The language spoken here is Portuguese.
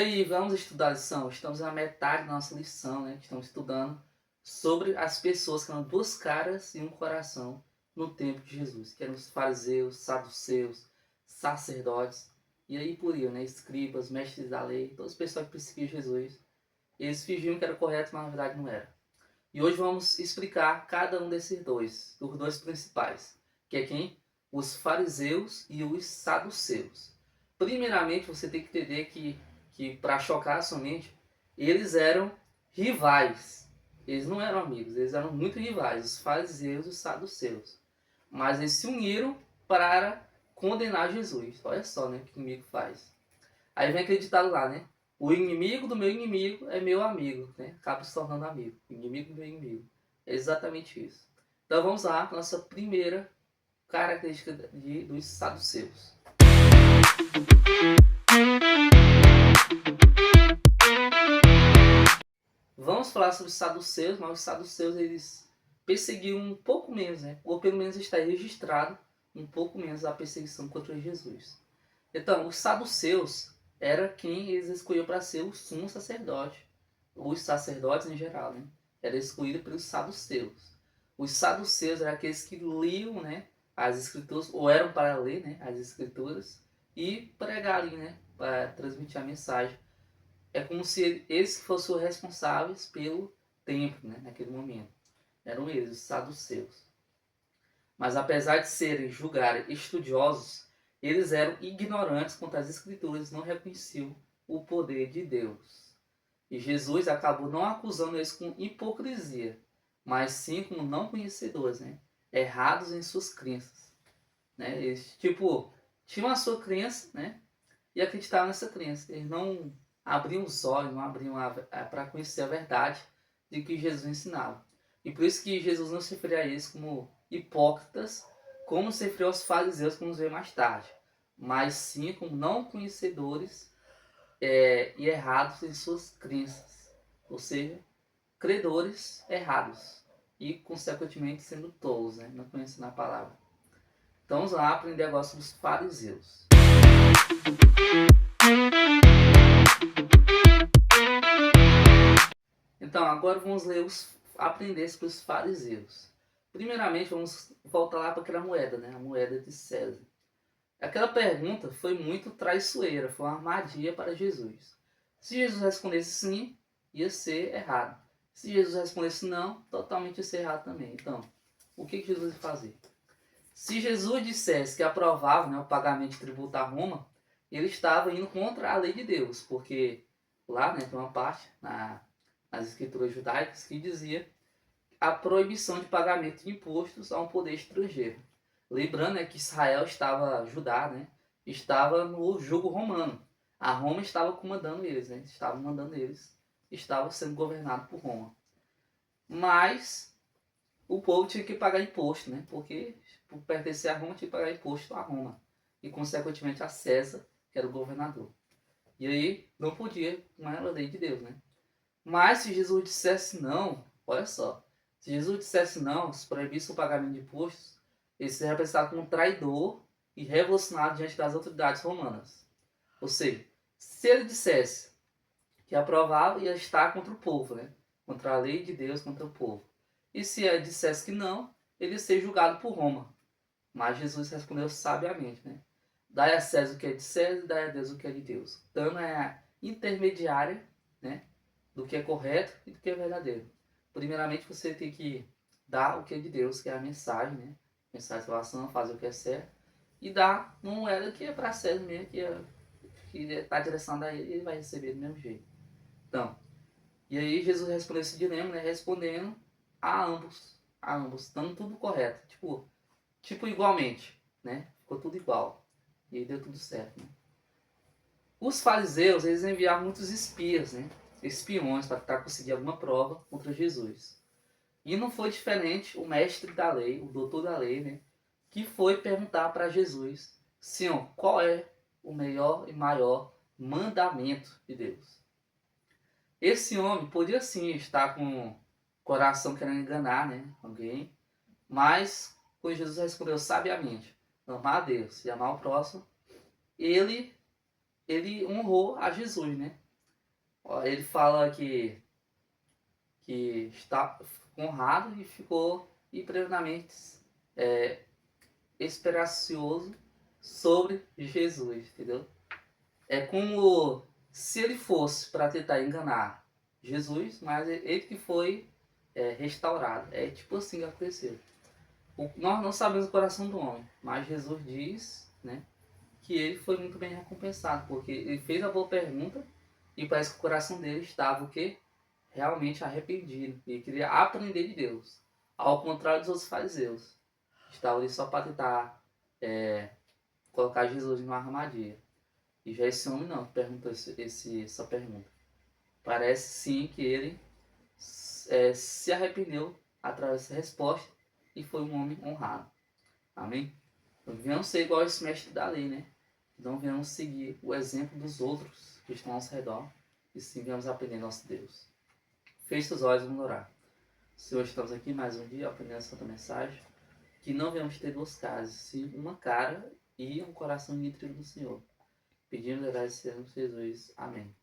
aí, vamos estudar a lição? Estamos na metade da nossa lição, né? Estamos estudando sobre as pessoas que eram duas caras e um coração no tempo de Jesus, que eram os fariseus, saduceus, sacerdotes, e aí por aí, né? Escribas, mestres da lei, todas as pessoas que perseguiam Jesus. Eles fingiam que era correto, mas na verdade não era. E hoje vamos explicar cada um desses dois, os dois principais, que é quem? Os fariseus e os saduceus. Primeiramente, você tem que entender que para chocar a sua mente, eles eram rivais. Eles não eram amigos, eles eram muito rivais, os fariseus e os saduceus. Mas eles se uniram para condenar Jesus. Olha só, né, o que o inimigo faz. Aí vem aquele ditado lá, né? O inimigo do meu inimigo é meu amigo, né? Acaba se tornando amigo. O inimigo do meu inimigo. É exatamente isso. Então vamos lá, nossa primeira característica dos saduceus. Vamos falar sobre os saduceus, mas os saduceus eles perseguiam um pouco menos, né? Ou pelo menos está registrado um pouco menos a perseguição contra Jesus. Então, os saduceus era quem eles escolhiam para ser o sumo sacerdote. Os sacerdotes em geral, né? Era escolhido pelos saduceus. Os saduceus eram aqueles que liam, né, as escrituras, ou eram para ler, né, as escrituras e pregar ali, né, para transmitir a mensagem. É como se eles fossem os responsáveis pelo templo, né, naquele momento. Eram eles, os saduceus. Mas apesar de serem julgarem estudiosos, eles eram ignorantes quanto às escrituras e não reconheciam o poder de Deus. E Jesus acabou não acusando eles com hipocrisia, mas sim como não conhecedores, né? Errados em suas crenças. Né? Eles, tinham a sua crença, né? E acreditavam nessa crença. Eles não abriam os olhos, não abriam para conhecer a verdade de que Jesus ensinava. E por isso que Jesus não se referia a eles como hipócritas, como se referiu aos fariseus, como nos vê mais tarde, mas sim como não conhecedores e errados em suas crenças, ou seja, credores errados e, consequentemente, sendo tolos, né? Não conhecendo a palavra. Então vamos lá aprender agora sobre os fariseus. Então agora vamos aprender sobre os fariseus. Primeiramente vamos voltar lá para aquela moeda, né? A moeda de César. Aquela pergunta foi muito traiçoeira, foi uma armadilha para Jesus. Se Jesus respondesse sim, ia ser errado. Se Jesus respondesse não, totalmente ia ser errado também. Então, o que Jesus ia fazer? Se Jesus dissesse que aprovava, né, o pagamento de tributo a Roma, ele estava indo contra a lei de Deus, porque lá, né, tem uma parte nas escrituras judaicas que dizia a proibição de pagamento de impostos a um poder estrangeiro. Lembrando, né, que Israel estava, Judá, né, estava no jugo romano. A Roma estava comandando eles, né, estava sendo governado por Roma. Mas o povo tinha que pagar imposto, né, porque por pertencer a Roma tinha que pagar imposto a Roma e consequentemente a César, que era o governador. E aí não podia, não era a lei de Deus, né? Mas se Jesus dissesse não, olha só, se Jesus dissesse não, se proibisse o pagamento de impostos, ele seria representado como um traidor e revolucionário diante das autoridades romanas. Ou seja, se ele dissesse que aprovava, ia estar contra o povo, né? Contra a lei de Deus, contra o povo. E se ele dissesse que não, ele ia ser julgado por Roma. Mas Jesus respondeu sabiamente, né? Dai a César o que é de César e dai a Deus o que é de Deus. Dando a intermediária, né, do que é correto e do que é verdadeiro. Primeiramente, você tem que dar o que é de Deus, que é a mensagem, né? Mensagem de salvação, fazer o que é certo. E dar uma moeda que é para César mesmo, que está direcionada a ele, ele vai receber do mesmo jeito. Então, e aí Jesus respondeu esse dilema, né? Respondendo a ambos, dando tudo correto. Tipo igualmente, né? Ficou tudo igual. E aí deu tudo certo, né? Os fariseus, eles enviavam muitos espias, né? Espiões para tentar conseguir alguma prova contra Jesus. E não foi diferente o mestre da lei, o doutor da lei, né? Que foi perguntar para Jesus, Senhor, qual é o melhor e maior mandamento de Deus? Esse homem podia sim estar com o coração querendo enganar, né, alguém, mas quando Jesus respondeu sabiamente, amar a Deus e amar o próximo, ele honrou a Jesus, né? Ele fala que está honrado e ficou impregnamente é, esperançoso sobre Jesus, entendeu? É como se ele fosse para tentar enganar Jesus, mas ele que foi restaurado. É tipo assim que aconteceu. Nós não sabemos o coração do homem, mas Jesus diz, né, que ele foi muito bem recompensado, porque ele fez a boa pergunta e parece que o coração dele estava o quê? Realmente arrependido. E ele queria aprender de Deus. Ao contrário dos outros fariseus. Estavam ali só para tentar colocar Jesus numa armadilha. E já esse homem não, perguntou essa pergunta. Parece sim que ele se arrependeu através dessa resposta e foi um homem honrado. Amém? Não venhamos ser igual esse mestre da lei, né? Não venhamos seguir o exemplo dos outros que estão ao nosso redor e sim venhamos aprender nosso Deus. Feche os olhos e vamos orar. Senhor, estamos aqui mais um dia aprendendo a Santa Mensagem. Que não venhamos ter duas caras, sim uma cara e um coração íntegro do Senhor. Pedimos e agradecemos Jesus. Amém.